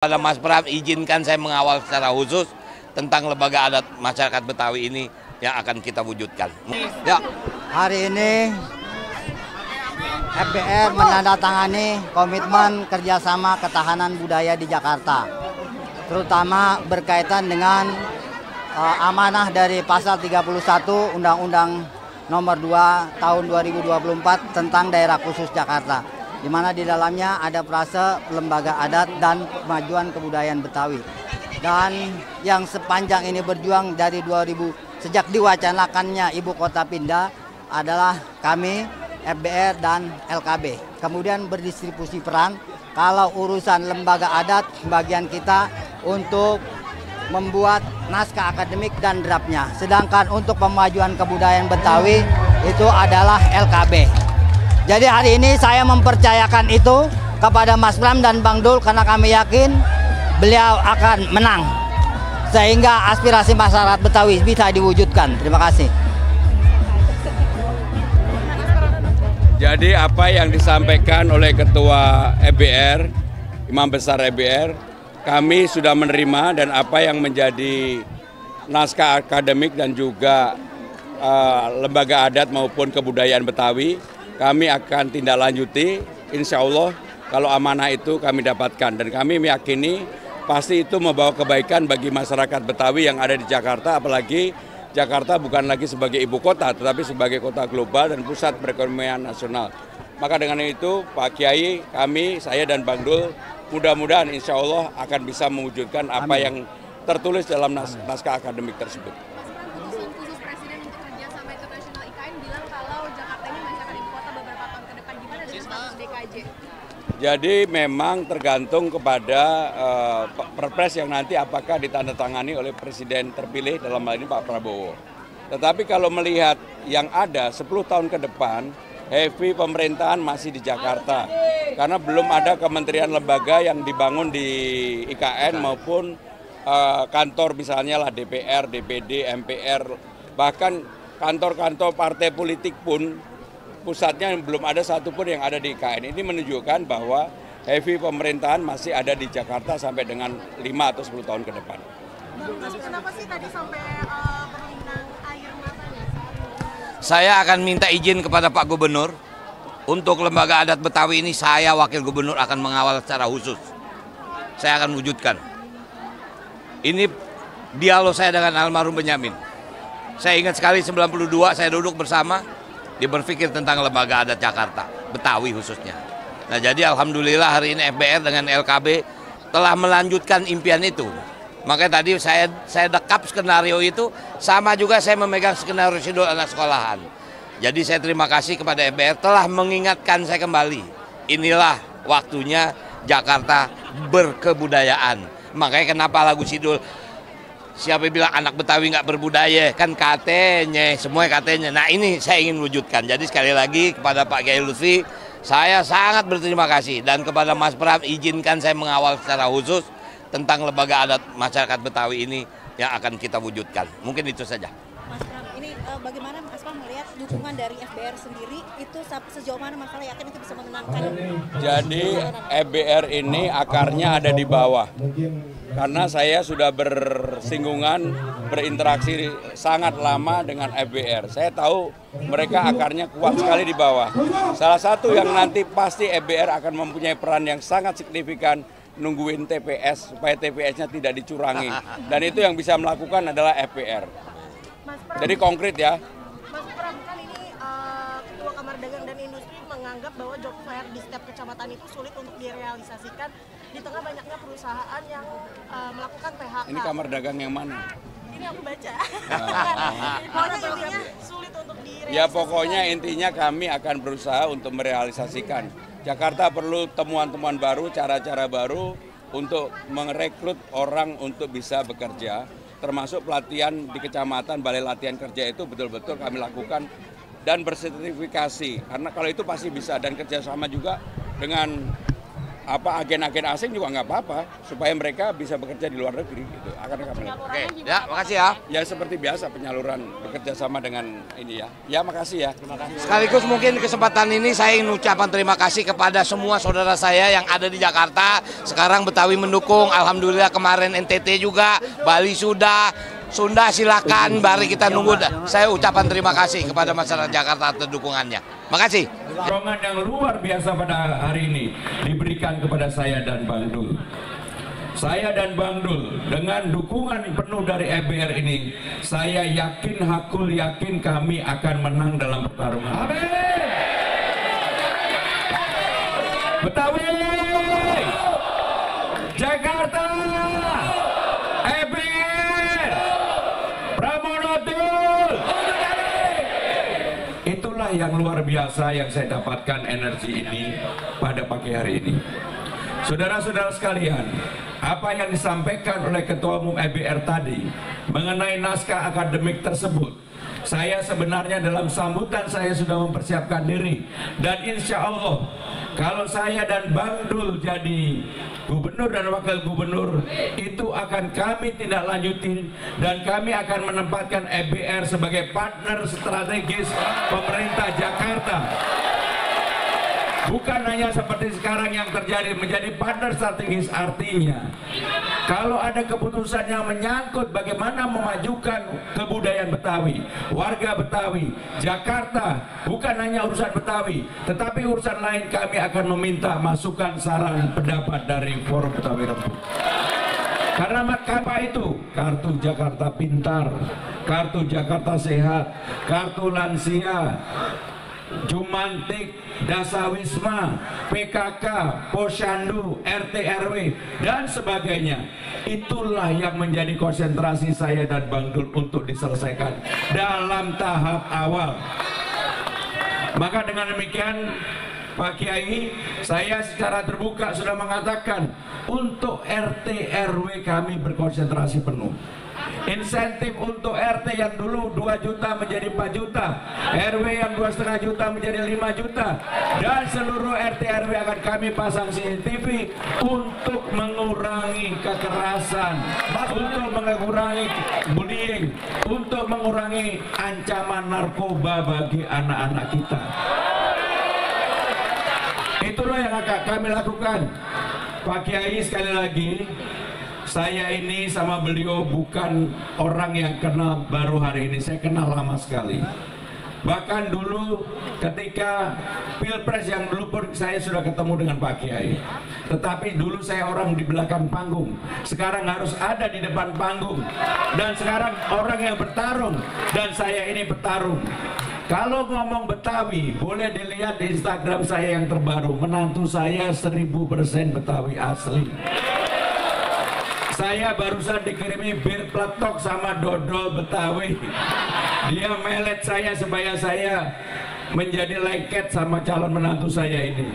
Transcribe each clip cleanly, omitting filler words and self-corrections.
Pada Mas Pram, izinkan saya mengawal secara khusus tentang lembaga adat masyarakat Betawi ini yang akan kita wujudkan. Ya, hari ini FBR menandatangani komitmen kerjasama ketahanan budaya di Jakarta, terutama berkaitan dengan amanah dari pasal 31 Undang-Undang Nomor 2 Tahun 2024 tentang Daerah Khusus Jakarta, di mana di dalamnya ada frase lembaga adat dan kemajuan kebudayaan Betawi. Dan yang sepanjang ini berjuang dari 2000 sejak diwacanakannya ibu kota pindah adalah kami FBR dan LKB. Kemudian berdistribusi peran. Kalau urusan lembaga adat, bagian kita untuk membuat naskah akademik dan draftnya. Sedangkan untuk pemajuan kebudayaan Betawi itu adalah LKB. Jadi hari ini saya mempercayakan itu kepada Mas Pram dan Bang Dul karena kami yakin beliau akan menang. Sehingga aspirasi masyarakat Betawi bisa diwujudkan. Terima kasih. Jadi apa yang disampaikan oleh Ketua EBR, Imam Besar EBR, kami sudah menerima, dan apa yang menjadi naskah akademik dan juga lembaga adat maupun kebudayaan Betawi, kami akan tindak lanjuti. Insya Allah kalau amanah itu kami dapatkan, dan kami meyakini pasti itu membawa kebaikan bagi masyarakat Betawi yang ada di Jakarta, apalagi Jakarta bukan lagi sebagai ibu kota, tetapi sebagai kota global dan pusat perekonomian nasional. Maka dengan itu Pak Kiai, kami, saya dan Bang Dul, mudah-mudahan insya Allah akan bisa mewujudkan apa yang tertulis dalam naskah akademik tersebut. Usulan khusus Presiden untuk kerjasama internasional IKN bilang kalau Jakarta ini masyarakat ibu kota beberapa tahun ke depan, gimana dengan status DKJ? Jadi memang tergantung kepada perpres yang nanti apakah ditandatangani oleh Presiden terpilih, dalam hal ini Pak Prabowo. Tetapi kalau melihat yang ada 10 tahun ke depan, heavy pemerintahan masih di Jakarta. Karena belum ada kementerian lembaga yang dibangun di IKN maupun kantor misalnya lah DPR, DPD, MPR, bahkan kantor-kantor partai politik pun pusatnya belum ada satupun yang ada di IKN. Ini menunjukkan bahwa heavy pemerintahan masih ada di Jakarta sampai dengan 5 atau 10 tahun ke depan. Mas, kenapa sih tadi sampai berlinang air matanya? Saya akan minta izin kepada Pak Gubernur untuk lembaga adat Betawi ini. Saya wakil gubernur akan mengawal secara khusus. Saya akan wujudkan. Ini dialog saya dengan almarhum Benyamin. Saya ingat sekali 92 saya duduk bersama, dia berpikir tentang lembaga adat Jakarta, Betawi khususnya. Nah, jadi alhamdulillah hari ini FBR dengan LKB telah melanjutkan impian itu. Makanya tadi saya dekap skenario itu, sama juga saya memegang skenario sidul anak sekolahan. Jadi saya terima kasih kepada FBR telah mengingatkan saya kembali. Inilah waktunya Jakarta berkebudayaan. Makanya kenapa lagu sidul, siapa bilang anak Betawi nggak berbudaya, kan katanya, semua katanya. Nah ini saya ingin wujudkan. Jadi sekali lagi kepada Pak Kiai Lutfi, saya sangat berterima kasih. Dan kepada Mas Pram, izinkan saya mengawal secara khusus tentang lembaga adat masyarakat Betawi ini yang akan kita wujudkan. Mungkin itu saja. Mas Pram, ini bagaimana Mas Pram melihat dukungan dari FBR sendiri itu sejauh mana Mas Pram yakin itu bisa memenangkan? Jadi FBR ini akarnya ada di bawah. Karena saya sudah bersinggungan, berinteraksi sangat lama dengan FBR. Saya tahu mereka akarnya kuat sekali di bawah. Salah satu yang nanti pasti FBR akan mempunyai peran yang sangat signifikan, nungguin TPS supaya TPS-nya tidak dicurangi. Dan itu yang bisa melakukan adalah FBR. Jadi konkret ya. Mas Pram, kan ini Ketua Kamar Dagang dan Industri menganggap bahwa job fair di setiap kecamatan itu sulit untuk direalisasikan di tengah banyaknya perusahaan yang melakukan PHK. Ini Kamar Dagang yang mana? Ini aku baca. Pokoknya intinya sulit untuk direalisasikan. Ya pokoknya intinya kami akan berusaha untuk merealisasikan. Jakarta perlu temuan-temuan baru, cara-cara baru untuk merekrut orang untuk bisa bekerja. Termasuk pelatihan di kecamatan, balai latihan kerja itu betul-betul kami lakukan dan bersertifikasi. Karena kalau itu pasti bisa, dan kerjasama juga dengan agen-agen asing juga nggak apa-apa, supaya mereka bisa bekerja di luar negeri gitu. Akan kami lakukan. Oke, ya makasih ya. Ya seperti biasa penyaluran bekerja sama dengan ini ya. Ya makasih ya. Terima kasih. Sekaligus mungkin kesempatan ini saya ingin ucapan terima kasih kepada semua saudara saya yang ada di Jakarta. Sekarang Betawi mendukung, alhamdulillah kemarin NTT juga, Bali sudah, Sunda silakan, mari kita nunggu. Saya ucapan terima kasih kepada masyarakat Jakarta atas dukungannya. Makasih. Dorongan yang luar biasa pada hari ini diberikan kepada saya dan Bang Dul. Saya dan Bang Dul dengan dukungan penuh dari EBR ini, saya yakin, hakul yakin kami akan menang dalam pertarungan. Amin. Betawi, Jakarta, EBR, Pramono Dul. Itulah yang luar biasa yang saya dapatkan energi ini pada pagi hari ini. Saudara-saudara sekalian, apa yang disampaikan oleh Ketua Umum EBR tadi mengenai naskah akademik tersebut, saya sebenarnya dalam sambutan saya sudah mempersiapkan diri, dan insya Allah kalau saya dan Bang Dul jadi gubernur dan wakil gubernur, itu akan kami tindak lanjuti dan kami akan menempatkan EBR sebagai partner strategis pemerintah Jakarta. Bukan hanya seperti sekarang yang terjadi menjadi partner strategis, artinya kalau ada keputusan yang menyangkut bagaimana memajukan kebudayaan Betawi, warga Betawi, Jakarta, bukan hanya urusan Betawi, tetapi urusan lain, kami akan meminta masukan, saran, pendapat dari Forum Betawi Rembuk. Karena apa itu? Kartu Jakarta Pintar, Kartu Jakarta Sehat, Kartu Lansia, Jumantik, Dasawisma, PKK, Posyandu, RT RW, dan sebagainya. Itulah yang menjadi konsentrasi saya dan Bang Dul untuk diselesaikan dalam tahap awal. Maka dengan demikian, Pak Kiai, saya secara terbuka sudah mengatakan untuk RT RW kami berkonsentrasi penuh. Insentif untuk RT yang dulu 2 juta menjadi 4 juta, RW yang 2,5 juta menjadi 5 juta, dan seluruh RT RW akan kami pasang CCTV untuk mengurangi kekerasan, untuk mengurangi bullying, untuk mengurangi ancaman narkoba bagi anak-anak kita. Itulah yang akan kami lakukan. Pak Kiai, sekali lagi, saya ini sama beliau bukan orang yang kenal baru hari ini, saya kenal lama sekali. Bahkan dulu ketika Pilpres yang dulu pun saya sudah ketemu dengan Pak Kiai. Tetapi dulu saya orang di belakang panggung, sekarang harus ada di depan panggung. Dan sekarang orang yang bertarung, dan saya ini bertarung. Kalau ngomong Betawi, boleh dilihat di Instagram saya yang terbaru. Menantu saya 1000% Betawi asli. Saya barusan dikirimi bir pletok sama dodol Betawi. Dia melet saya supaya saya menjadi lengket sama calon menantu saya ini.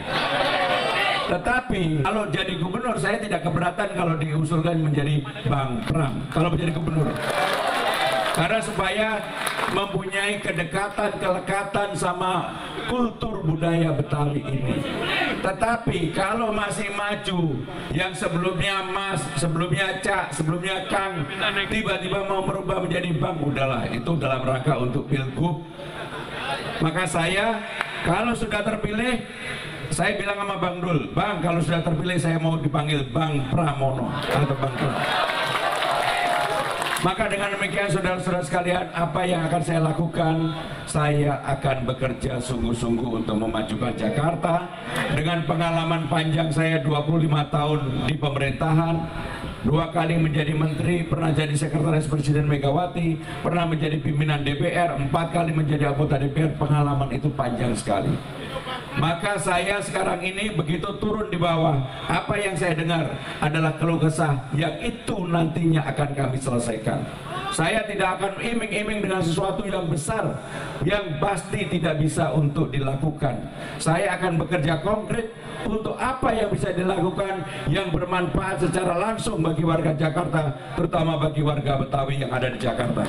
Tetapi kalau jadi gubernur, saya tidak keberatan kalau diusulkan menjadi Bang Pram kalau menjadi gubernur. Karena supaya mempunyai kedekatan, kelekatan sama kultur budaya Betawi ini. Tetapi kalau masih maju, yang sebelumnya Mas, sebelumnya Cak, sebelumnya Kang, tiba-tiba mau merubah menjadi Bang, udahlah, itu dalam rangka untuk Pilgub. Maka saya, kalau sudah terpilih, saya bilang sama Bang Dul, Bang, kalau sudah terpilih saya mau dipanggil Bang Pramono atau Bang Pram. Maka dengan demikian saudara-saudara sekalian, apa yang akan saya lakukan? Saya akan bekerja sungguh-sungguh untuk memajukan Jakarta. Dengan pengalaman panjang saya 25 tahun di pemerintahan, 2 kali menjadi menteri, pernah jadi sekretaris Presiden Megawati, pernah menjadi pimpinan DPR, 4 kali menjadi anggota DPR, pengalaman itu panjang sekali. Maka saya sekarang ini begitu turun di bawah, apa yang saya dengar adalah keluh kesah yang itu nantinya akan kami selesaikan. Saya tidak akan iming-iming dengan sesuatu yang besar yang pasti tidak bisa untuk dilakukan. Saya akan bekerja konkret untuk apa yang bisa dilakukan yang bermanfaat secara langsung bagi warga Jakarta, terutama bagi warga Betawi yang ada di Jakarta.